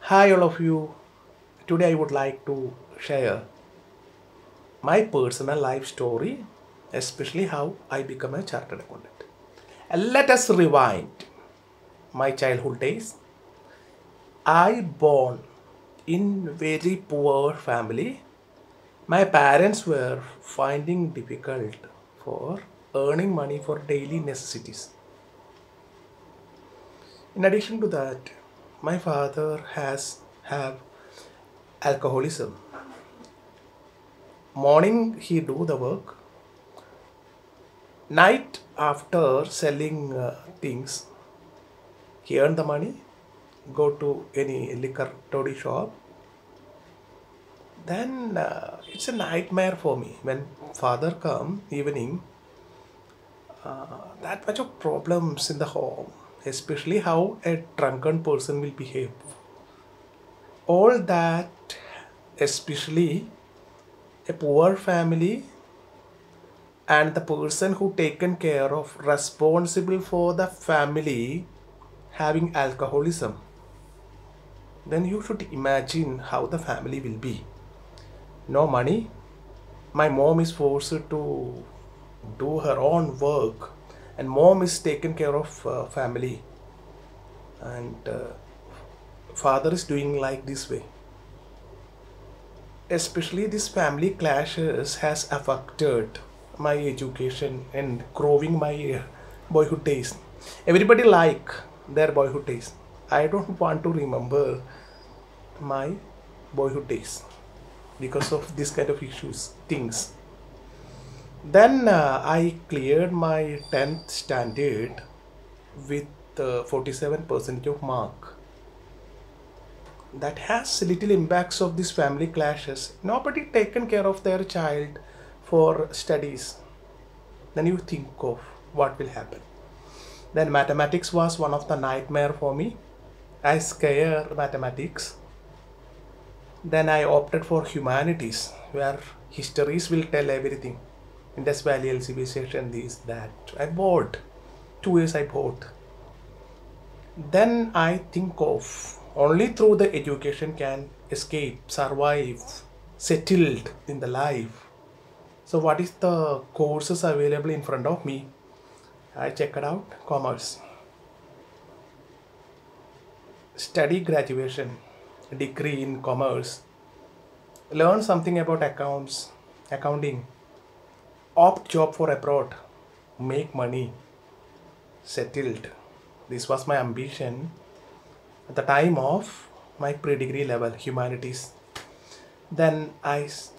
Hi, all of you. Today I would like to share my personal life story, especially how I become a chartered accountant. And let us rewind my childhood days. I born in very poor family. My parents were finding difficult for earning money for daily necessities. In addition to that, my father has have alcoholism. Morning he do the work, night after selling things, he earn the money, go to any liquor toddy shop. Then it's a nightmare for me when father come evening. That much of problems in the home, especially how a drunken person will behave. All that, especially a poor family and the person who taken care of responsible for the family having alcoholism, then you should imagine how the family will be. No money. My mom is forced to do her own work, and mom is taken care of family, and father is doing like this way. Especially this family clashes has affected my education and growing my boyhood days. Everybody like their boyhood days. I don't want to remember my boyhood days because of this kind of issues, things. Then I cleared my 10th standard with 47% of mark. That has little impacts of these family clashes. Nobody taken care of their child for studies. Then you think of what will happen. Then mathematics was one of the nightmare for me. I scare mathematics. Then I opted for humanities, where histories will tell everything. Indus Valley civilization, this, that. I bought. 2 years I bought. Then I think of only through the education can escape, survive, settled in the life. So what is the courses available in front of me? I checked out commerce. Study graduation, degree in commerce. Learn something about accounts, accounting. Opt job for abroad. Make money. Settled. This was my ambition at the time of my pre-degree level, humanities. Then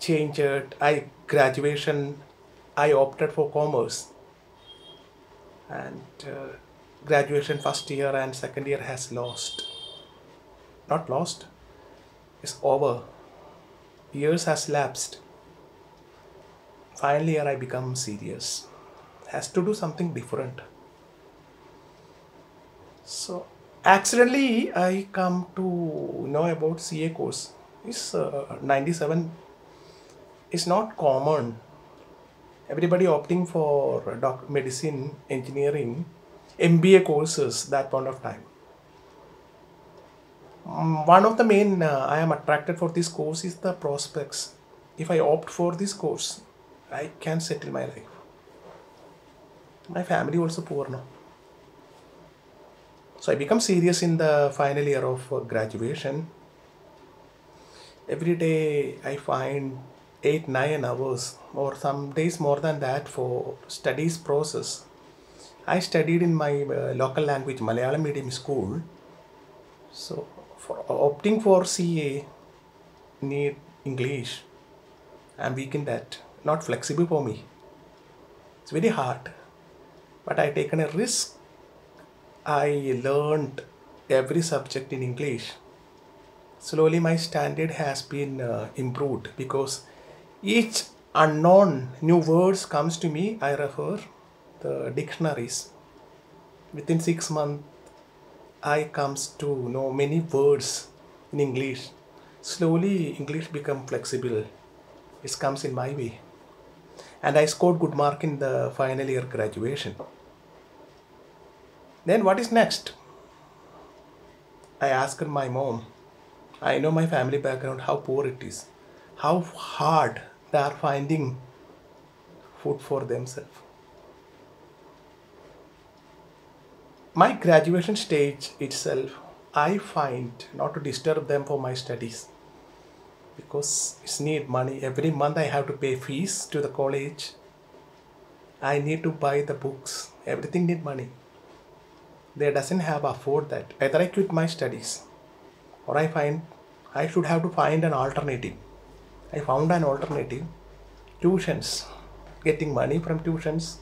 changed, I graduation, I opted for commerce. And graduation first year and second year has lost. Not lost, it's over. Years has lapsed. Final year I become serious. Has to do something different. So accidentally I come to know about CA course. It's 97. It's not common. Everybody opting for medicine, engineering, MBA courses that point of time. One of the main I am attracted for this course is the prospects. If I opt for this course, I can settle my life. My family also poor now. So I become serious in the final year of graduation. Every day I find 8 9 hours or some days more than that for studies process. I studied in my local language Malayalam medium school. So for opting for CA need English. I'm weak in that. Not flexible for me. It's very hard. But I taken a risk. I learned every subject in English. Slowly my standard has been improved because each unknown new words comes to me. I refer the dictionaries. Within 6 months, I comes to know many words in English. Slowly English become flexible. It comes in my way. And I scored good mark in the final year graduation. Then what is next? I asked my mom. I know my family background, how poor it is, how hard they are finding food for themselves. My graduation stage itself, I find not to disturb them for my studies because it's need money. Every month I have to pay fees to the college. I need to buy the books. Everything need money. They doesn't have afford that. Either I quit my studies or I find I should have to find an alternative. I found an alternative. Tuitions. Getting money from tuitions.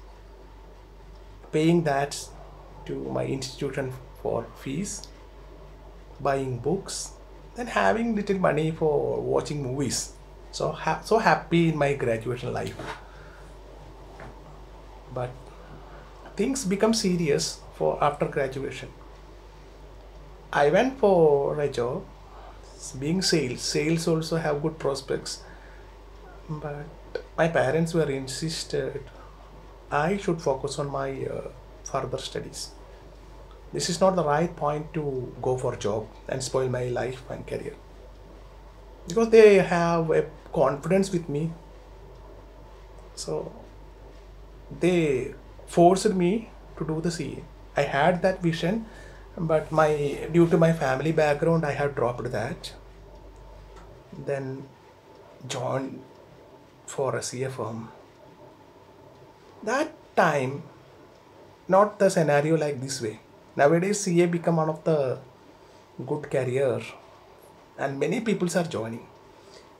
Paying that to my institution for fees. Buying books. Then having little money for watching movies. So so happy in my graduation life. But things become serious for after graduation. I went for a job being sales. Sales also have good prospects, but my parents were insisted I should focus on my further studies. This is not the right point to go for job and spoil my life and career because they have a confidence with me. So they forced me to do the CA. I had that vision, but due to my family background, I have dropped that. Then joined for a CA firm. That time, not the scenario like this way. Nowadays, CA become one of the good career, and many people are joining.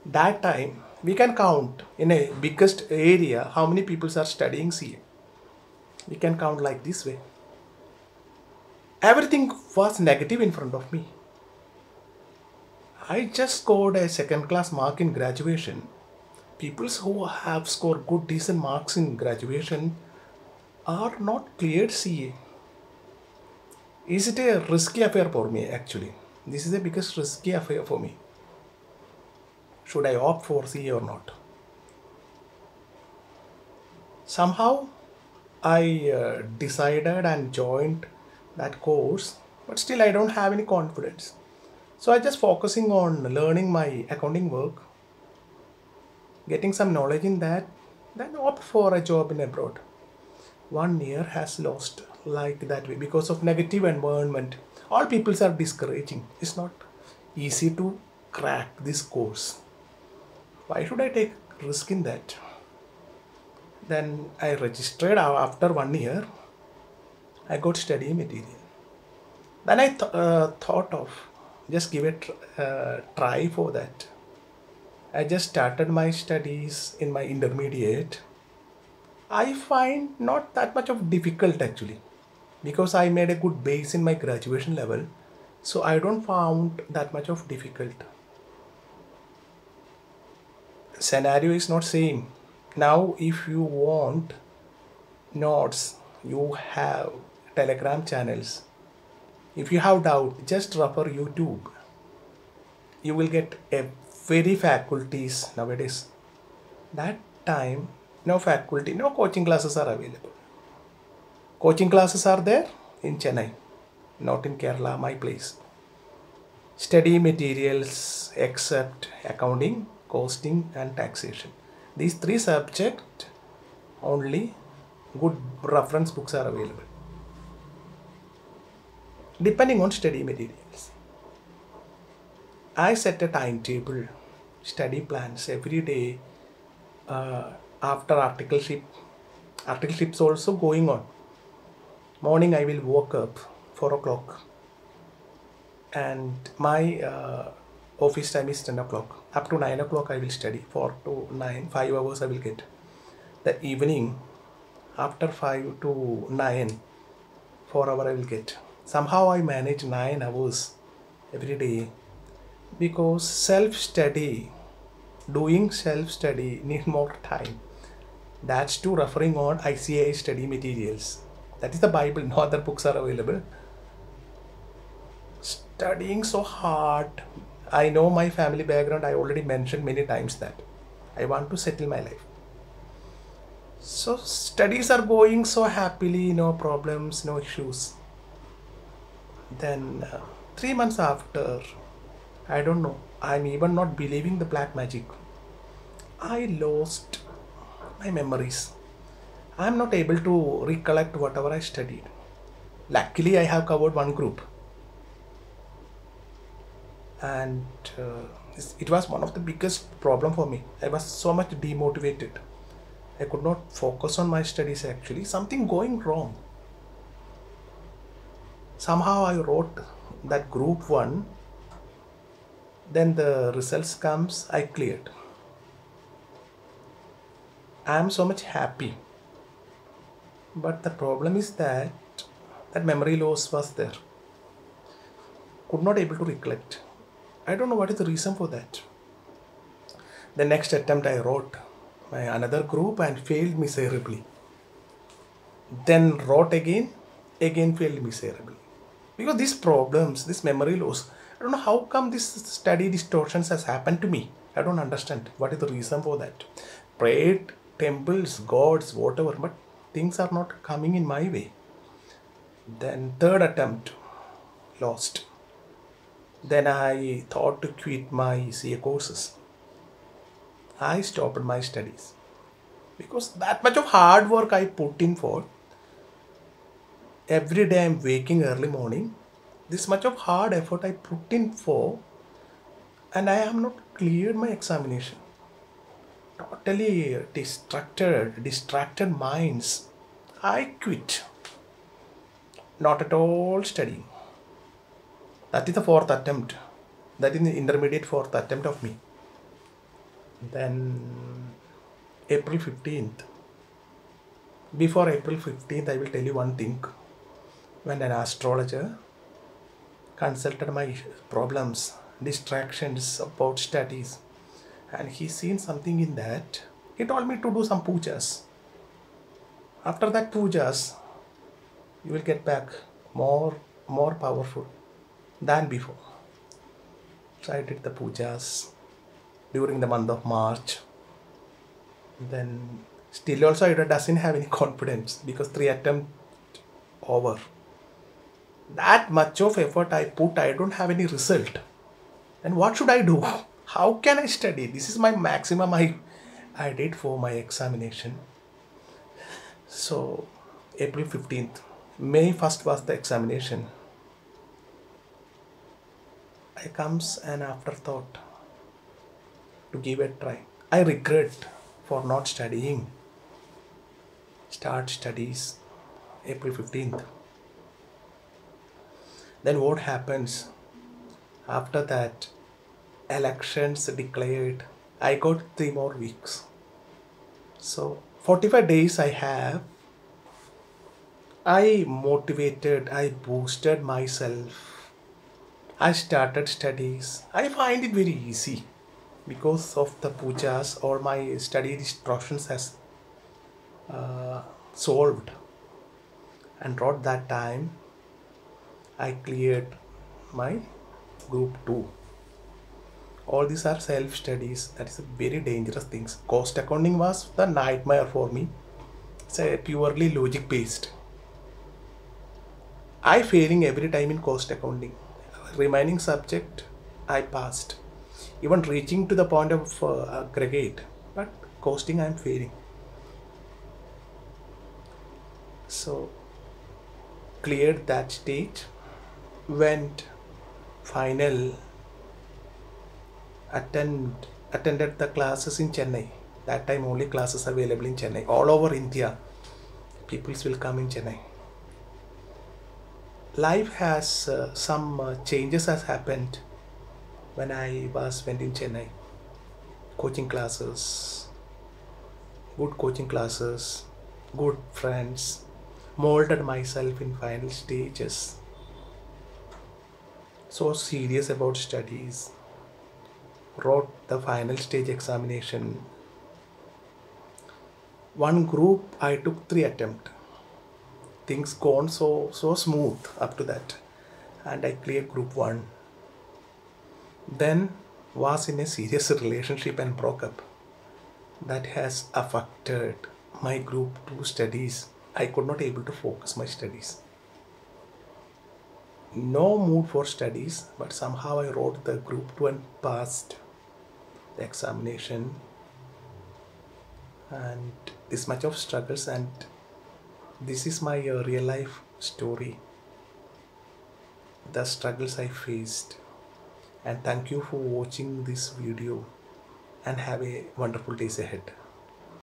That time, we can count in a biggest area how many people are studying CA. We can count like this way. Everything was negative in front of me. I just scored a second class mark in graduation. People who have scored good decent marks in graduation are not cleared CA. Is it a risky affair for me actually? This is the biggest risky affair for me. Should I opt for CA or not? Somehow I decided and joined that course, but still I don't have any confidence. So I just focusing on learning my accounting work, getting some knowledge in that, then opt for a job in abroad. 1 year has lost like that way because of negative environment. All peoples are discouraging. It's not easy to crack this course. Why should I take risk in that? Then I registered after 1 year. I got study material. Then I thought of just give it a try for that. I just started my studies in my intermediate. I find not that much of difficult actually because I made a good base in my graduation level. So I don't found that much of difficult. Scenario is not same. Now if you want notes, you have Telegram channels. If you have doubt, just refer YouTube. You will get a very faculties nowadays. That time, no faculty, no coaching classes are available. Coaching classes are there in Chennai, not in Kerala, my place. Study materials except accounting, costing and taxation. These three subjects only good reference books are available. Depending on study materials. I set a timetable, study plans every day after articleship. Articleship's also going on. Morning I will wake up 4 o'clock and my office time is 10 o'clock. Up to 9 o'clock I will study. 4 to 9, 5 hours I will get. The evening after 5 to 9, 4 hours I will get. Somehow I manage 9 hours every day because doing self-study need more time. That's too referring on ICAI study materials. That is the Bible, no other books are available. Studying so hard. I know my family background, I already mentioned many times that. I want to settle my life. So studies are going so happily, no problems, no issues. Then 3 months after, I don't know. I'm even not believing the black magic. I lost my memories. I'm not able to recollect whatever I studied. Luckily, I have covered one group, and it was one of the biggest problem for me. I was so much demotivated. I could not focus on my studies actually. Something going wrong. Somehow I wrote that group one. Then the results comes. I cleared. I am so much happy. But the problem is that memory loss was there. Could not able to recollect. I don't know what is the reason for that. The next attempt I wrote my another group and failed miserably. Then wrote again failed miserably. Because these problems, this memory loss, I don't know how come this study distortions has happened to me. I don't understand what is the reason for that. Prayed, temples, gods, whatever, but things are not coming in my way. Then third attempt, lost. Then I thought to quit my CA courses. I stopped my studies because that much of hard work I put in for. Every day I'm waking early morning. This much of hard effort I put in for, and I have not cleared my examination. Totally distracted minds. I quit. Not at all studying. That is the fourth attempt. That is the intermediate fourth attempt of me. Then April 15th. Before April 15th, I will tell you one thing. When an astrologer consulted my problems, distractions about studies, and he seen something in that, he told me to do some pujas. After that pujas, you will get back more powerful than before. So I did the pujas during the month of March. Then still also I doesn't have any confidence because 3 attempts over. That much of effort I put, I don't have any result. And what should I do? How can I study? This is my maximum I did for my examination. So April 15th, May 1st was the examination. I comes an afterthought to give a try. I regret for not studying. Start studies April 15th. Then what happens? After that, elections declared. I got 3 more weeks. So 45 days I have. I motivated, I boosted myself. I started studies. I find it very easy because of the pujas. All my study distractions has solved. And at that time, I cleared my group 2. All these are self studies. That is a very dangerous thing. Cost accounting was the nightmare for me. It's a purely logic based. I failing every time in cost accounting. Remaining subject, I passed. Even reaching to the point of aggregate, but costing I am failing. So cleared that stage. Went final. Attended the classes in Chennai. That time only classes available in Chennai. All over India, peoples will come in Chennai. Life has some changes has happened when I went in Chennai. Coaching classes, good friends, molded myself in final stages. So serious about studies. Wrote the final stage examination. One group I took 3 attempts. Things gone so smooth up to that, and I cleared group 1. Then was in a serious relationship and broke up. That has affected my group 2 studies. I could not able to focus my studies. no mood for studies, but somehow I wrote the group 2 and passed the examination. And this much of struggles, and this is my real life story, the struggles I faced. And thank you for watching this video, and have a wonderful days ahead.